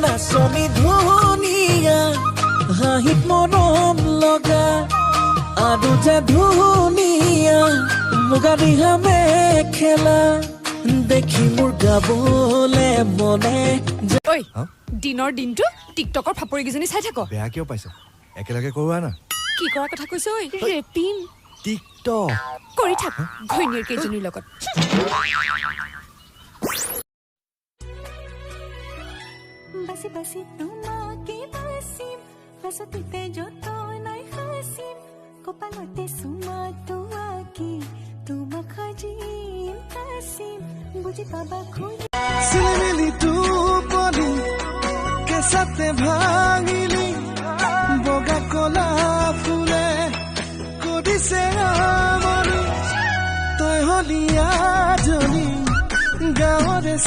নাচনি ধুনীয়া হাঁহিত মৰম লগা আৰু যে ধুনীয়া মুগা ৰিহা মেখেলা দেখি মোৰ গাবলে মনে ঐ দিনৰ দিনটো টিকটকৰ ফাপৰি কেইজনী চাই থাক বেয়া কিয় পাইছ একেলগে কৰোৱা না কি কৰাৰ কথা কৈছ ঐ ৰেপিং টিকটক কৰি থাক ঘৈণীয়েৰ কেইজনীৰ লগত Basi basi tumaki basim Fasatite joto nai khasim Kopalote sumatuaki Tumakhajin kasim Buji baba khuji Silimili tu poli Kesate bhangili Boga kola fule Kodise amani Toy holi ajoni Gaore